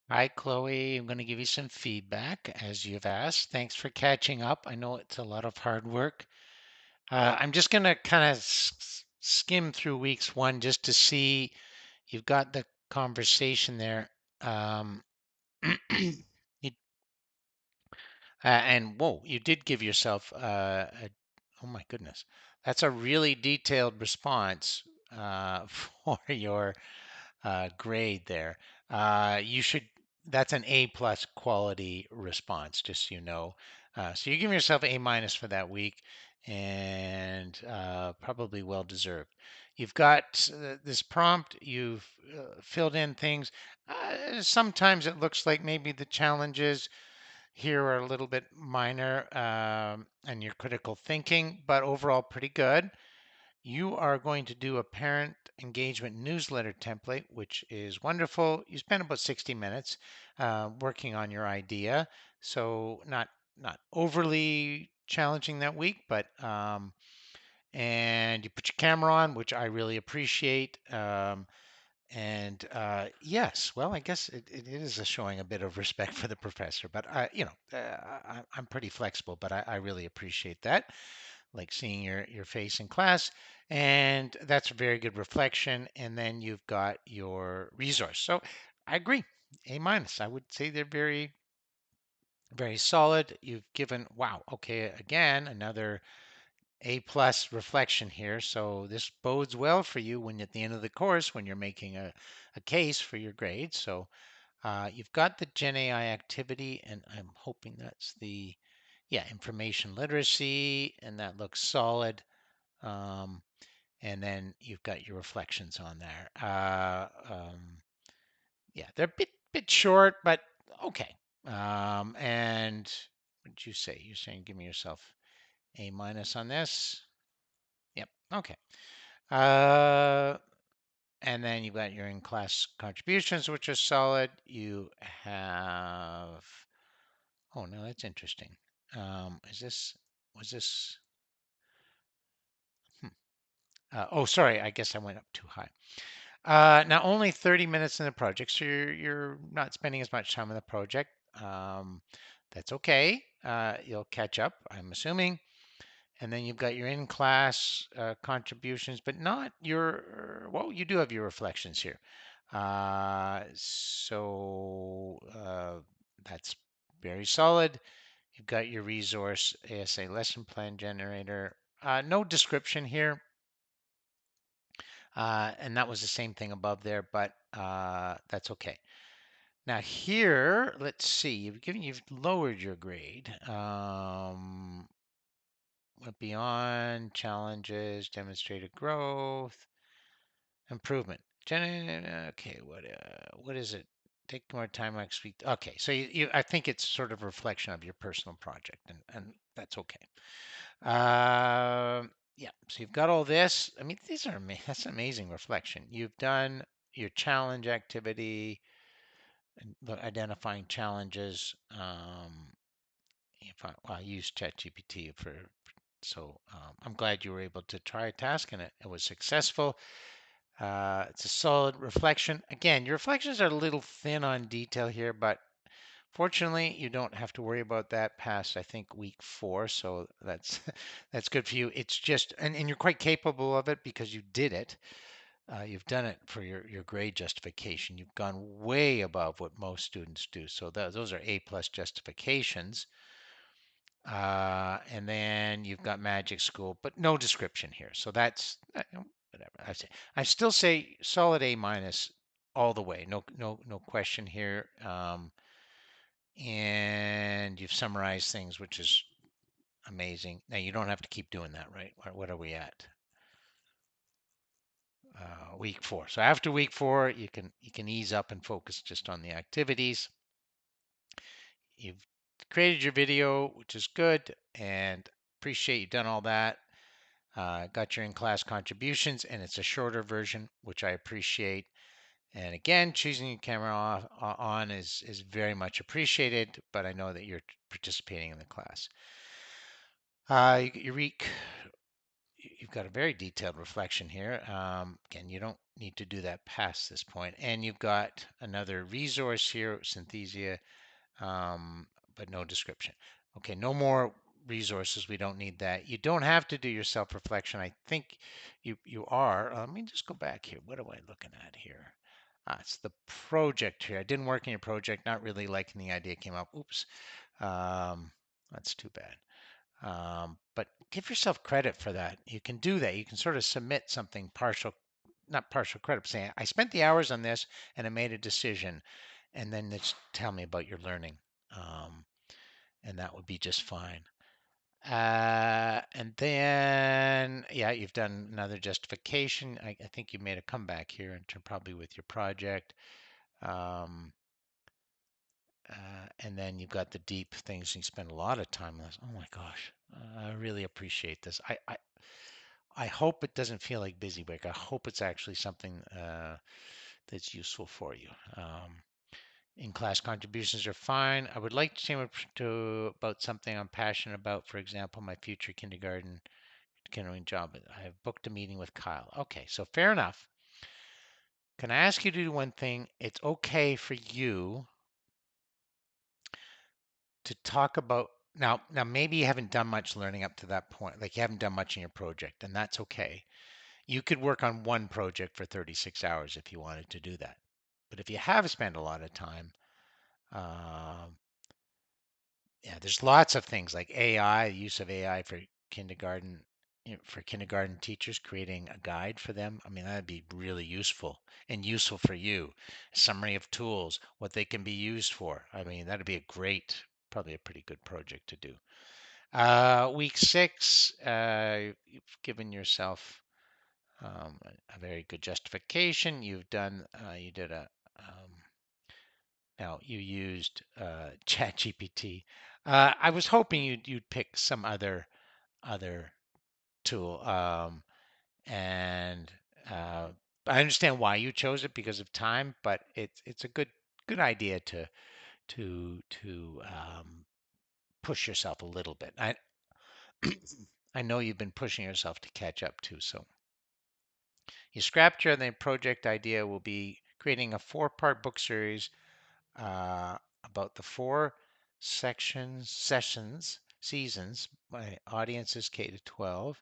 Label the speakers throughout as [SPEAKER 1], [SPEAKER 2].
[SPEAKER 1] Hi, Chloe. I'm going to give you some feedback as you've asked. Thanks for catching up. I know it's a lot of hard work. I'm just going to kind of skim through weeks one just to see you've got the conversation there. Um, you, and whoa, you did give yourself oh my goodness, that's a really detailed response for your grade there. You should, that's an A plus quality response, just so you know. So you give yourself A minus for that week and probably well deserved. You've got this prompt, you've filled in things. Sometimes it looks like maybe the challenges here are a little bit minor and your critical thinking, but overall pretty good. You are going to do a parent engagement newsletter template, which is wonderful. You spent about 60 minutes working on your idea, so not overly challenging that week, but and you put your camera on, which I really appreciate. And yes, well, I guess it is a showing a bit of respect for the professor, but I'm pretty flexible, but I really appreciate that, like seeing your face in class, and that's a very good reflection. And then you've got your resource. So I agree, A minus. I would say they're very solid. You've given, wow, okay, again another A plus reflection here. So this bodes well for you when at the end of the course when you're making a case for your grade. So you've got the Gen AI activity, and I'm hoping that's the, yeah, information literacy, and that looks solid. Um, and then you've got your reflections on there. Yeah, they're a bit short, but okay. And what did you say? You're saying give me yourself A minus on this. Yep. Okay. Uh, and then you've got your in-class contributions, which are solid. You have. Oh no, that's interesting. Is this was this? Hmm. Oh, sorry. I guess I went up too high. Now only 30 minutes in the project, so you're not spending as much time on the project. Um, that's okay. You'll catch up, I'm assuming. And then you've got your in-class contributions, but not your, well, you do have your reflections here. That's very solid. You've got your resource, ASA lesson plan generator. No description here. And that was the same thing above there, but that's okay. Now here, let's see, you've lowered your grade. Went beyond challenges, demonstrated growth, improvement. Okay, what is it? Take more time next week. Okay, so I think it's sort of a reflection of your personal project, and that's okay. Yeah, so you've got all this. I mean, that's an amazing reflection. You've done your challenge activity and identifying challenges. If I use ChatGPT I'm glad you were able to try a task and it was successful. It's a solid reflection. Again, your reflections are a little thin on detail here, but fortunately, you don't have to worry about that past, I think, week 4. So that's that's good for you. It's just, and you're quite capable of it because you did it. You've done it for your grade justification. You've gone way above what most students do. So those are A plus justifications. And then you've got Magic School, but no description here. So that's whatever. I still say solid A minus all the way. No question here. And you've summarized things, which is amazing. Now you don't have to keep doing that, right? What are we at? Week 4. So after week 4, you can ease up and focus just on the activities. You've created your video, which is good, and appreciate you've done all that. Got your in-class contributions, and it's a shorter version, which I appreciate. And again, choosing your camera on is very much appreciated, but I know that you're participating in the class. you've got a very detailed reflection here. Again, you don't need to do that past this point. And you've got another resource here, Synthesia, um, but no description. Okay, no more resources. We don't need that. You don't have to do your self-reflection. I think you are. Let me just go back here. What am I looking at here? It's the project here. I didn't work in your project. Not really liking the idea came up. Oops. Um, that's too bad. But give yourself credit for that. You can do that. You can sort of submit something partial, not partial credit, but saying, I spent the hours on this and I made a decision. And then just tell me about your learning. Um, and that would be just fine. And then, yeah, you've done another justification. I think you made a comeback here, probably with your project. Um, and then you've got the deep things. You spend a lot of time on this. Oh my gosh, I really appreciate this. I hope it doesn't feel like busy work. I hope it's actually something that's useful for you. In-class contributions are fine. I would like to say about something I'm passionate about. For example, my future kindergarten job. I have booked a meeting with Kyle. Okay, so fair enough. Can I ask you to do one thing? It's okay for you to talk about now maybe you haven't done much learning up to that point. Like you haven't done much in your project, and that's okay. You could work on one project for 36 hours if you wanted to do that. But if you have spent a lot of time, um, yeah, there's lots of things like AI, use of AI for kindergarten, for kindergarten teachers, creating a guide for them. I mean, that'd be really useful and useful for you. Summary of tools, what they can be used for. I mean, that'd be a great, probably a pretty good project to do. Week 6, you've given yourself a very good justification. You did now you used ChatGPT. I was hoping you'd pick some other tool, and uh, I understand why you chose it because of time, but it's a good idea to push yourself a little bit. I know you've been pushing yourself to catch up too, so you scrapped your the project idea will be creating a 4-part book series about the 4 seasons. My audience is K to 12.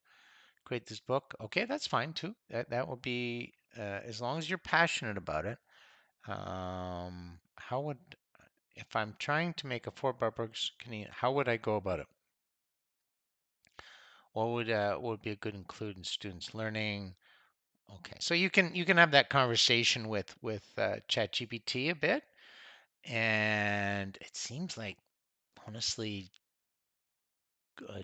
[SPEAKER 1] Create this book. Okay, that's fine too. That will be as long as you're passionate about it. How would if I'm trying to make a 4-part book? How would I go about it? What would be a good include in students' learning? Okay, so you can have that conversation with ChatGPT a bit, and it seems like honestly,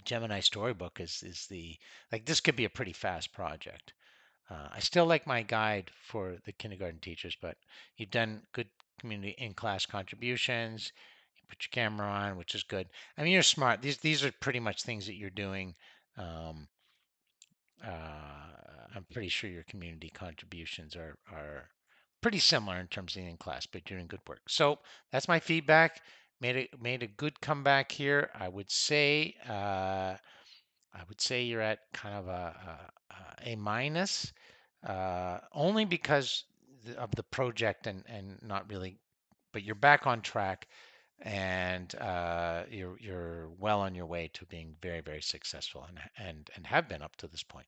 [SPEAKER 1] Gemini Storybook is the like this could be a pretty fast project. I still like my guide for the kindergarten teachers, but you've done good community in-class contributions. You put your camera on, which is good. I mean, you're smart. These are pretty much things that you're doing. Um, I'm pretty sure your community contributions are pretty similar in terms of the in-class, but you're doing good work. So that's my feedback. Made a good comeback here. I would say you're at kind of a minus, only because of the project and not really, but you're back on track and you're well on your way to being very, very successful and have been up to this point.